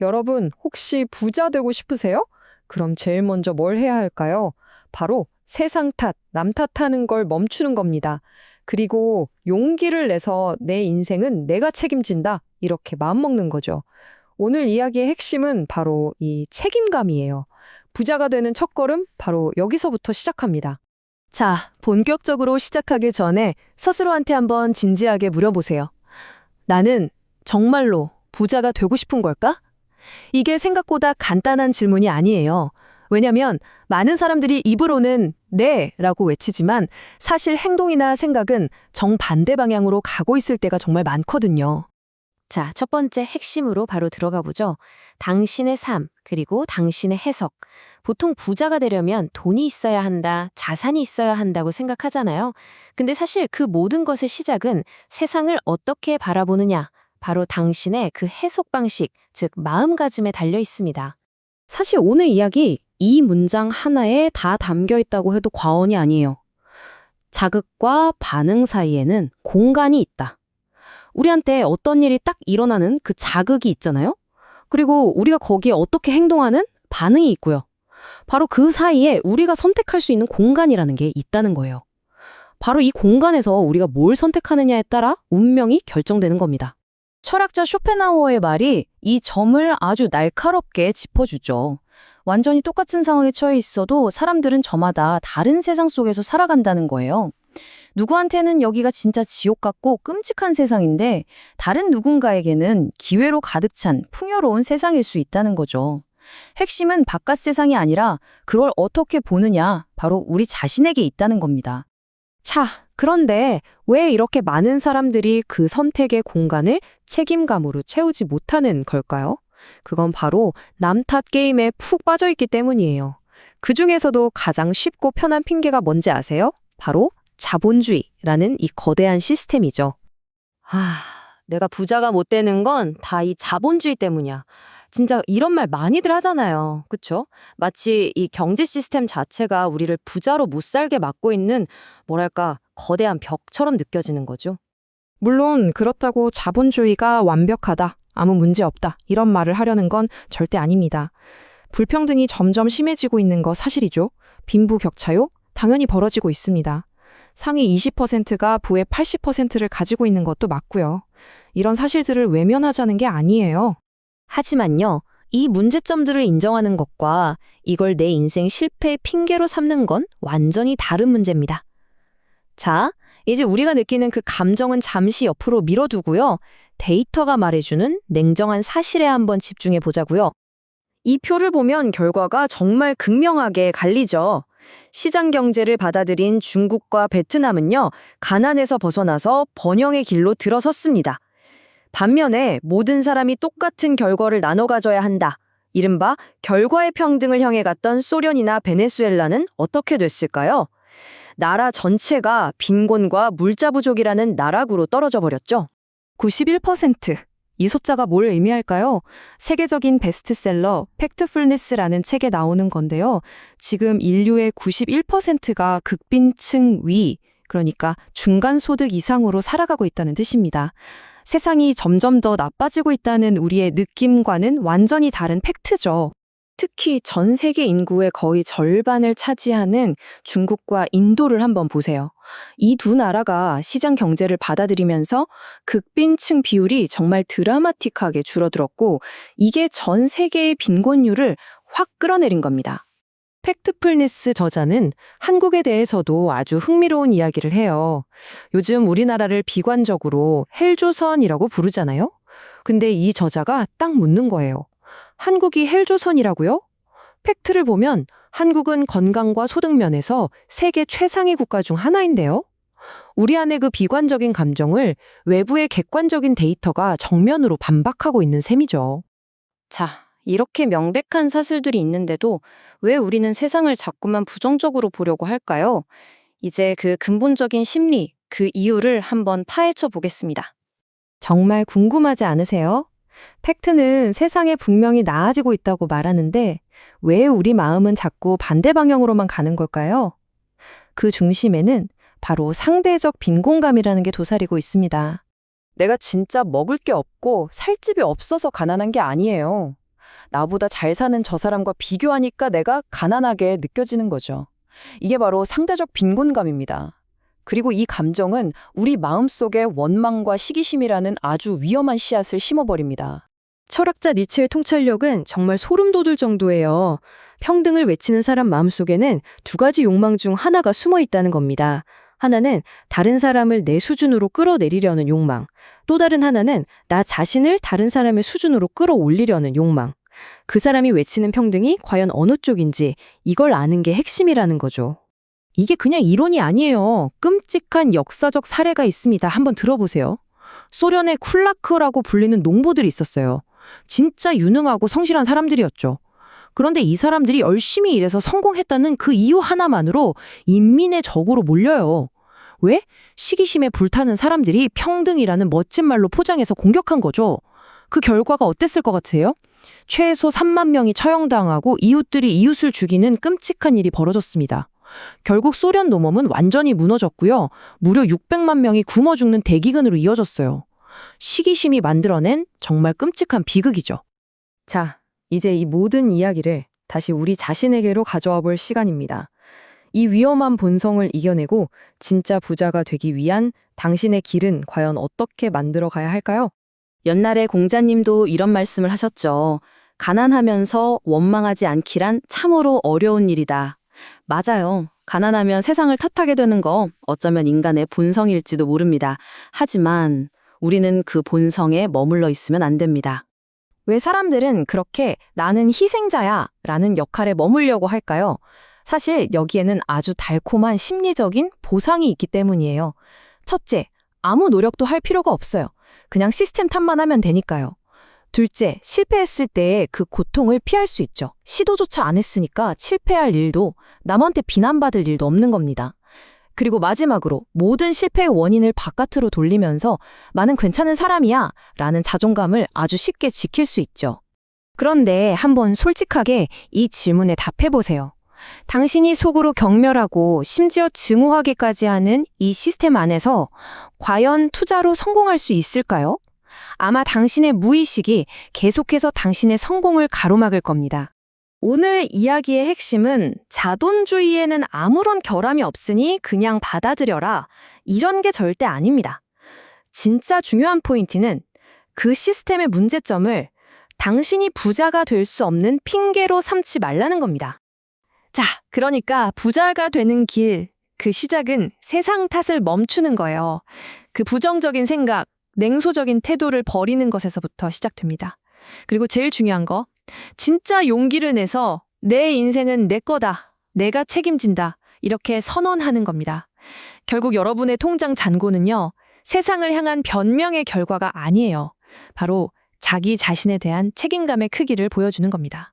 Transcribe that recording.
여러분, 혹시 부자 되고 싶으세요? 그럼 제일 먼저 뭘 해야 할까요? 바로 세상 탓, 남 탓하는 걸 멈추는 겁니다. 그리고 용기를 내서 내 인생은 내가 책임진다. 이렇게 마음먹는 거죠. 오늘 이야기의 핵심은 바로 이 책임감이에요. 부자가 되는 첫걸음 바로 여기서부터 시작합니다. 자, 본격적으로 시작하기 전에 스스로한테 한번 진지하게 물어보세요. 나는 정말로 부자가 되고 싶은 걸까? 이게 생각보다 간단한 질문이 아니에요. 왜냐면 많은 사람들이 입으로는 네 라고 외치지만 사실 행동이나 생각은 정반대 방향으로 가고 있을 때가 정말 많거든요. 자, 첫 번째 핵심으로 바로 들어가 보죠. 당신의 삶, 그리고 당신의 해석. 보통 부자가 되려면 돈이 있어야 한다, 자산이 있어야 한다고 생각하잖아요. 근데 사실 그 모든 것의 시작은 세상을 어떻게 바라보느냐, 바로 당신의 그 해석 방식, 즉 마음가짐에 달려 있습니다. 사실 오늘 이야기 이 문장 하나에 다 담겨 있다고 해도 과언이 아니에요. 자극과 반응 사이에는 공간이 있다. 우리한테 어떤 일이 딱 일어나는 그 자극이 있잖아요. 그리고 우리가 거기에 어떻게 행동하는 반응이 있고요. 바로 그 사이에 우리가 선택할 수 있는 공간이라는 게 있다는 거예요. 바로 이 공간에서 우리가 뭘 선택하느냐에 따라 운명이 결정되는 겁니다. 철학자 쇼펜하우어의 말이 이 점을 아주 날카롭게 짚어주죠. 완전히 똑같은 상황에 처해 있어도 사람들은 저마다 다른 세상 속에서 살아간다는 거예요. 누구한테는 여기가 진짜 지옥 같고 끔찍한 세상인데 다른 누군가에게는 기회로 가득 찬 풍요로운 세상일 수 있다는 거죠. 핵심은 바깥 세상이 아니라 그걸 어떻게 보느냐, 바로 우리 자신에게 있다는 겁니다. 자, 그런데 왜 이렇게 많은 사람들이 그 선택의 공간을 책임감으로 채우지 못하는 걸까요? 그건 바로 남 탓 게임에 푹 빠져 있기 때문이에요. 그 중에서도 가장 쉽고 편한 핑계가 뭔지 아세요? 바로 자본주의라는 이 거대한 시스템이죠. 내가 부자가 못 되는 건 다 이 자본주의 때문이야. 진짜 이런 말 많이들 하잖아요. 그쵸? 마치 이 경제 시스템 자체가 우리를 부자로 못 살게 막고 있는 뭐랄까 거대한 벽처럼 느껴지는 거죠. 물론 그렇다고 자본주의가 완벽하다, 아무 문제 없다 이런 말을 하려는 건 절대 아닙니다. 불평등이 점점 심해지고 있는 거 사실이죠. 빈부격차요? 당연히 벌어지고 있습니다. 상위 20%가 부의 80%를 가지고 있는 것도 맞고요. 이런 사실들을 외면하자는 게 아니에요. 하지만요, 이 문제점들을 인정하는 것과 이걸 내 인생 실패의 핑계로 삼는 건 완전히 다른 문제입니다. 자, 이제 우리가 느끼는 그 감정은 잠시 옆으로 밀어두고요. 데이터가 말해주는 냉정한 사실에 한번 집중해 보자고요. 이 표를 보면 결과가 정말 극명하게 갈리죠. 시장 경제를 받아들인 중국과 베트남은요, 가난에서 벗어나서 번영의 길로 들어섰습니다. 반면에 모든 사람이 똑같은 결과를 나눠 가져야 한다. 이른바 결과의 평등을 향해 갔던 소련이나 베네수엘라는 어떻게 됐을까요? 나라 전체가 빈곤과 물자 부족이라는 나락으로 떨어져 버렸죠. 91%. 이 숫자가 뭘 의미할까요? 세계적인 베스트셀러 팩트풀니스라는 책에 나오는 건데요. 지금 인류의 91%가 극빈층 위, 그러니까 중간소득 이상으로 살아가고 있다는 뜻입니다. 세상이 점점 더 나빠지고 있다는 우리의 느낌과는 완전히 다른 팩트죠. 특히 전 세계 인구의 거의 절반을 차지하는 중국과 인도를 한번 보세요. 이 두 나라가 시장 경제를 받아들이면서 극빈층 비율이 정말 드라마틱하게 줄어들었고 이게 전 세계의 빈곤율을 확 끌어내린 겁니다. 팩트풀니스 저자는 한국에 대해서도 아주 흥미로운 이야기를 해요. 요즘 우리나라를 비관적으로 헬조선이라고 부르잖아요. 근데 이 저자가 딱 묻는 거예요. 한국이 헬조선이라고요? 팩트를 보면 한국은 건강과 소득 면에서 세계 최상위 국가 중 하나인데요. 우리 안의 그 비관적인 감정을 외부의 객관적인 데이터가 정면으로 반박하고 있는 셈이죠. 자, 이렇게 명백한 사실들이 있는데도 왜 우리는 세상을 자꾸만 부정적으로 보려고 할까요? 이제 그 근본적인 심리, 그 이유를 한번 파헤쳐 보겠습니다. 정말 궁금하지 않으세요? 팩트는 세상에 분명히 나아지고 있다고 말하는데 왜 우리 마음은 자꾸 반대 방향으로만 가는 걸까요? 그 중심에는 바로 상대적 빈곤감이라는 게 도사리고 있습니다. 내가 진짜 먹을 게 없고 살 집이 없어서 가난한 게 아니에요. 나보다 잘 사는 저 사람과 비교하니까 내가 가난하게 느껴지는 거죠. 이게 바로 상대적 빈곤감입니다. 그리고 이 감정은 우리 마음속에 원망과 시기심이라는 아주 위험한 씨앗을 심어버립니다. 철학자 니츠의 통찰력은 정말 소름 돋을 정도예요. 평등을 외치는 사람 마음속에는 두 가지 욕망 중 하나가 숨어 있다는 겁니다. 하나는 다른 사람을 내 수준으로 끌어내리려는 욕망, 또 다른 하나는 나 자신을 다른 사람의 수준으로 끌어올리려는 욕망. 그 사람이 외치는 평등이 과연 어느 쪽인지 이걸 아는 게 핵심이라는 거죠. 이게 그냥 이론이 아니에요. 끔찍한 역사적 사례가 있습니다. 한번 들어보세요. 소련의 쿨라크라고 불리는 농부들이 있었어요. 진짜 유능하고 성실한 사람들이었죠. 그런데 이 사람들이 열심히 일해서 성공했다는 그 이유 하나만으로 인민의 적으로 몰려요. 왜? 시기심에 불타는 사람들이 평등이라는 멋진 말로 포장해서 공격한 거죠. 그 결과가 어땠을 것 같으세요? 최소 3만 명이 처형당하고 이웃들이 이웃을 죽이는 끔찍한 일이 벌어졌습니다. 결국 소련 농업은 완전히 무너졌고요. 무려 600만 명이 굶어 죽는 대기근으로 이어졌어요. 시기심이 만들어낸 정말 끔찍한 비극이죠. 자, 이제 이 모든 이야기를 다시 우리 자신에게로 가져와 볼 시간입니다. 이 위험한 본성을 이겨내고 진짜 부자가 되기 위한 당신의 길은 과연 어떻게 만들어 가야 할까요? 옛날에 공자님도 이런 말씀을 하셨죠. 가난하면서 원망하지 않기란 참으로 어려운 일이다. 맞아요. 가난하면 세상을 탓하게 되는 거 어쩌면 인간의 본성일지도 모릅니다. 하지만 우리는 그 본성에 머물러 있으면 안 됩니다. 왜 사람들은 그렇게 나는 희생자야 라는 역할에 머물려고 할까요? 사실 여기에는 아주 달콤한 심리적인 보상이 있기 때문이에요. 첫째, 아무 노력도 할 필요가 없어요. 그냥 시스템 탓만 하면 되니까요. 둘째, 실패했을 때 그 고통을 피할 수 있죠. 시도조차 안 했으니까 실패할 일도 남한테 비난받을 일도 없는 겁니다. 그리고 마지막으로 모든 실패의 원인을 바깥으로 돌리면서 나는 괜찮은 사람이야 라는 자존감을 아주 쉽게 지킬 수 있죠. 그런데 한번 솔직하게 이 질문에 답해보세요. 당신이 속으로 경멸하고 심지어 증오하기까지 하는 이 시스템 안에서 과연 투자로 성공할 수 있을까요? 아마 당신의 무의식이 계속해서 당신의 성공을 가로막을 겁니다. 오늘 이야기의 핵심은 자본주의에는 아무런 결함이 없으니 그냥 받아들여라. 이런 게 절대 아닙니다. 진짜 중요한 포인트는 그 시스템의 문제점을 당신이 부자가 될 수 없는 핑계로 삼지 말라는 겁니다. 자, 그러니까 부자가 되는 길, 그 시작은 세상 탓을 멈추는 거예요. 그 부정적인 생각, 냉소적인 태도를 버리는 것에서부터 시작됩니다. 그리고 제일 중요한 거, 진짜 용기를 내서 내 인생은 내 거다, 내가 책임진다, 이렇게 선언하는 겁니다. 결국 여러분의 통장 잔고는요, 세상을 향한 변명의 결과가 아니에요. 바로 자기 자신에 대한 책임감의 크기를 보여주는 겁니다.